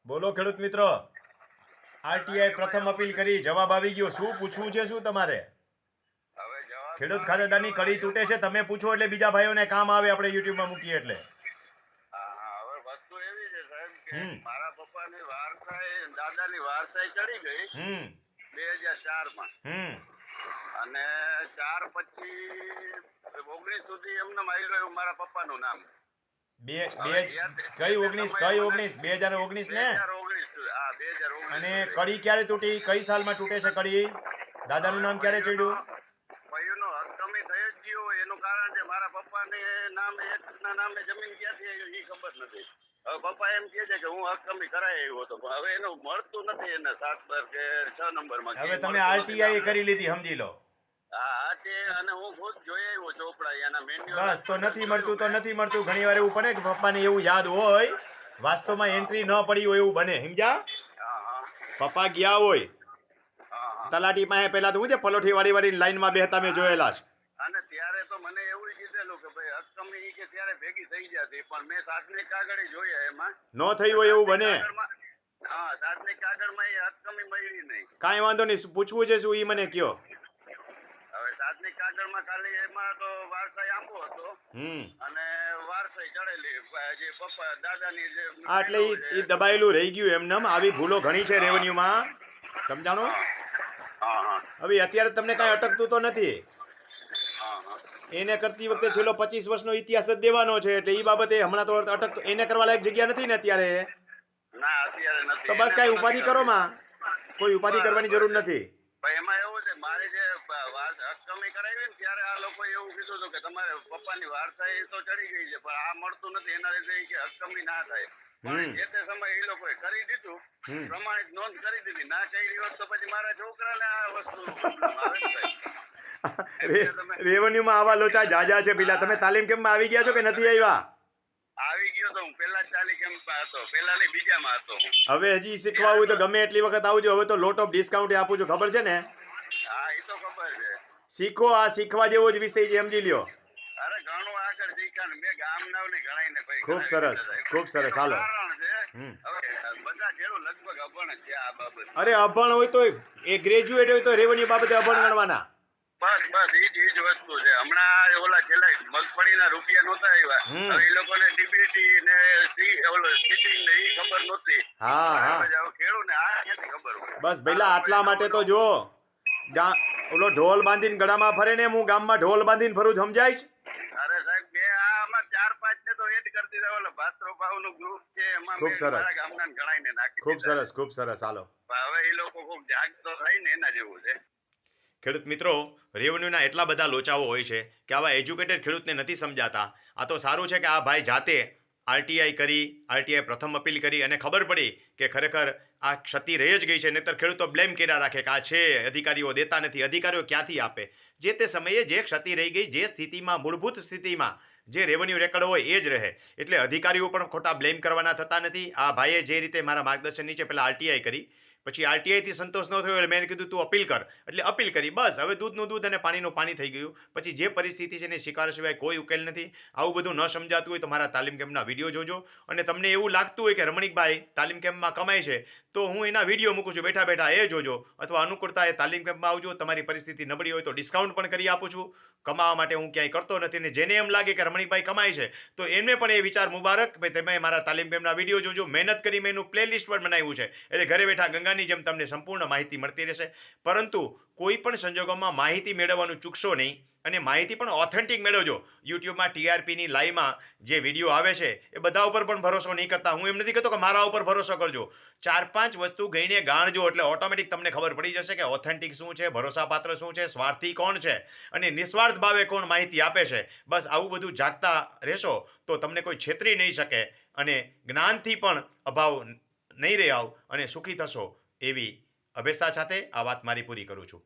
બોલો ખેડૂત મિત્રો. આરટીઆઈ પ્રથમ અપીલ કરી, જવાબ આવી ગયો. શું પૂછવું છે, શું તમારે? હવે જવાબ તો ખેડૂત આવી ખાતેદારની ગયો. કડી તૂટે છે, તમે પૂછો એટલે બીજા ભાઈઓને કામ આવે, આપણે યુટ્યુબમાં મૂકીએ એટલે. હવે વસ્તુ એવી છે સાહેબ કે હમ મારા પપ્પાની વારસાઈ દાદાની વારસાઈ ચડી ગઈ હમ 2004 માં હમ અને 4 પછી 19 સુધી એમને માર્યો એવું મારા પપ્પાનું નામ. બે બે હવે જે તે કઈ જે તે 19 સમયે કઈ મને 19 2019 ને? 2019 હા 2019 અને સુધી. કડી ક્યારે તૂટી? કઈ સાલમાં તૂટે છે કડી? દાદાનું નામ ક્યારે ચડ્યું? ભાઈઓનો હક કમી થઈ જ ગયો હોય એનું કારણ છે મારા પપ્પાને નામે એકના નામે જમીન ક્યાંથી આવી એ ખબર નથી. હવે પપ્પા એમ કહે છે કે હું હક કમી કરાય આવ્યો હતો પણ હવે એનું મળતું નથી એને 7 કે 6 નંબરમાં. હવે તમે આરટીઆઈ કરી લીધી, સમજી લો. હા તે અને હું ખુદ જોઈ આવ્યો ચોપડા એના મેન્યુઅલ. બસ, તો નથી મળતું તો નથી મળતું. ઘણી વાર એવું બને કે પપ્પાને એવું યાદ હોય, વાસ્તવમાં એન્ટ્રી ન પડી હોય એવું બને, સમજ્યા? હા હા પપ્પા ગયા હોય હા હા તલાટી પાસે, પેલા તો હું છે પલોઠી વાળી લાઈનમાં બેહતા મેં જોયેલા છે. અને ત્યારે તો મને એવું કીધેલું કે ભાઈ હક કમી ઈ કે ત્યારે ભેગી થઈ જતી પણ મેં સાતની કાગળ જોયા એમાં. ન થઈ હોય એવું બને. હા સાતની કાગળમાં એ હક કમી મળી નહીં. કાંઈ વાંધો નહીં. શું પૂછવું છે, શું એ મને કયો. હવે સાતની કાગળમાં ખાલી એમાં તો વારસાઈ આંબો હતો અને વારસાઈ ચડેલી જે પપ્પા દાદાની જે એટલે એ દબાયેલું રહી ગયું એમનેમ. આવી ભૂલો ઘણી છે રેવન્યુમાં, સમજાણું? હા હા હવે અત્યારે તમને કાંઈ અટકતું તો નથી. હા હા એને કરતી વખતે છેલ્લો 25 વર્ષનો ઇતિહાસ જ દેવાનો છે, એટલે એ બાબતે હમણાં તો અટક એને કરવા લાયક જગ્યા નથી ને અત્યારે. ના અત્યારે નથી. તો બસ એને કાંઈ તો ઉપાધિ નથી કરો કરવી. માં, કોઈ ઉપાધિ કરવાની જરૂર નથી. ભાઈ એમાં એવું છે મારી જે હક કમી કરાવી ને ત્યારે આ લોકો એવું કીધું હતું કે તમારે પપ્પાની વારસાઈ તો ચડી ગઈ છે પણ આ મળતું નથી એના લીધે ઈ કે હક કમી ના થાય. પણ જે તે સમયે એ લોકોએ કરી દીધું, પ્રમાણિત નોંધ કરી દીધી. ના કરી હોત તો પછી મારા છોકરાને આ વસ્તુનો પ્રોબ્લેમ આવે ને ભાઈ. એટલે તમે રેવન્યુમાં આવા લોચા જાજા છે. પેલા તમે તાલીમ કેમ્પમાં આવી ગયા છો કે નથી આવ્યા? આવી ગયો તો હું પેલા જ તાલી કેમ્પમાં હતો, પેલાની બીજામાં હતો હું. હવે હજી શીખવા હોય તો ગમે એટલી વખત આવજો. હવે તો લોટ ઓફ ડિસ્કાઉન્ટ આપું છું, ખબર છે ને? હા એ તો ખબર છે. શીખો, આ શીખવા જેવો જ વિષય છે, સમજી લ્યો. અરે ઘણું આગળ શીખ્યા મેં ગામના ને ગણાઈને ભાઈ ખૂબ સરસ, ખૂબ સરસ. હાલો. કારણ છે હવે બધા ખેડૂત લગભગ અભણ જ છે આ બાબત. અરે અભણ હોય તો એ ગ્રેજ્યુએટ હોય તો રેવન્યુ બાબતે અભણ ગણવાના. બસ ઈ જ વસ્તુ છે. હમણાં ઓલા છેલ્લા મગફળીના રૂપિયા નહોતા આવ્યા, હવે એ લોકોને ડીબીટી ને ઓલો સીટિંગ ને ઈ ખબર નહોતી. હા હા હવે ખેડૂતને આ ક્યાંથી ખબર હોય. બસ ભઈલા, આટલા માટે તો જો ઓલો ઢોલ બાંધીને ગળામાં ફરે ને, હું ગામમાં ઢોલ બાંધીને ફરું, સમજાય છે? અરે સાહેબ બે આમાં 4-5 ને તો એડ કરી દીધા. ઓલા ભાસ્કર ભાવનું ગ્રુપ છે એમાં ખૂબ મેં સરસ, મારા ગામના ગણાઈને નાખી ખૂબ દીધા. સરસ, ખૂબ સરસ. હાલો. હવે એ લોકો ખૂબ જાગતો થાય ને એના જેવું છે. ખેડૂત મિત્રો, રેવન્યુના એટલા બધા લોચાઓ હોય છે કે આવા એજ્યુકેટેડ ખેડૂતને નથી સમજાતા. આ તો સારું છે કે આ ભાઈ જાતે આરટીઆઈ કરી, આરટીઆઈ પ્રથમ અપીલ કરી અને ખબર પડી કે ખરેખર આ ક્ષતિ રહી જ ગઈ છે. નહીંતર ખેડૂતો બ્લેમ કર્યા રાખે કે આ છે, અધિકારીઓ દેતા નથી. અધિકારીઓ ક્યાંથી આપે? જે તે સમયે જે ક્ષતિ રહી ગઈ, જે સ્થિતિમાં, મૂળભૂત સ્થિતિમાં જે રેવન્યુ રેકર્ડ હોય એ જ રહે. એટલે અધિકારીઓ પણ ખોટા બ્લેમ કરવાના થતા નથી. આ ભાઈએ જે રીતે મારા માર્ગદર્શન નીચે પહેલાં આરટીઆઈ કરી, પછી આરટીઆઈથી સંતોષ ન થયો એટલે મેં કીધું તું અપીલ કર, એટલે અપીલ કરી. બસ, હવે દૂધનું દૂધ અને પાણીનું પાણી થઈ ગયું. પછી જે પરિસ્થિતિ છે એને સ્વીકાર સિવાય કોઈ ઉકેલ નથી. આવું બધું ન સમજાતું હોય તો મારા તાલીમ કેમ્પના વિડીયો જોજો. અને તમને એવું લાગતું હોય કે રમણીકભાઈ તાલીમ કેમ્પમાં કમાય છે, તો હું એના વિડીયો મૂકું છું, બેઠા બેઠા એ જોજો. અથવા અનુકૂળતા એ તાલીમ કેમ્પમાં આવજો. તમારી પરિસ્થિતિ નબળી હોય તો ડિસ્કાઉન્ટ પણ કરી આપું છું. કમાવા માટે હું ક્યાંય કરતો નથી. અને જેને એમ લાગે કે રમણીકભાઈ કમાય છે તો એમને પણ એ વિચાર મુબારક, ભાઈ તમે મારા તાલીમ કેમ્પના વિડીયો જોજો. મહેનત કરી મેં એનું પ્લેલિસ્ટ પણ બનાવ્યું છે, એટલે ઘરે બેઠા ગંગાની જેમ તમને સંપૂર્ણ માહિતી મળતી રહેશે. પરંતુ કોઈ પણ સંજોગોમાં માહિતી મેળવવાનું ચૂકશો નહીં. અને માહિતી પણ ઓથેન્ટિક મેળવજો. યુટ્યુબમાં ટીઆરપીની લાઈવમાં જે વિડીયો આવે છે એ બધા ઉપર પણ ભરોસો નહીં કરતા. હું એમ નથી કહેતો કે મારા ઉપર ભરોસો કરજો. 4-5 વસ્તુ ગઈને ગાણજો એટલે ઓટોમેટિક તમને ખબર પડી જશે કે ઓથેન્ટિક શું છે, ભરોસાપાત્ર શું છે, સ્વાર્થી કોણ છે અને નિસ્વાર્થ ભાવે કોણ માહિતી આપે છે. બસ આવું બધું જાગતા રહેશો તો તમને કોઈ છેતરી નહીં શકે અને જ્ઞાનથી પણ અભાવ નહીં રહે આવ અને સુખી થશો. એવી અભેસા સાથે આ વાત મારી પૂરી કરું છું.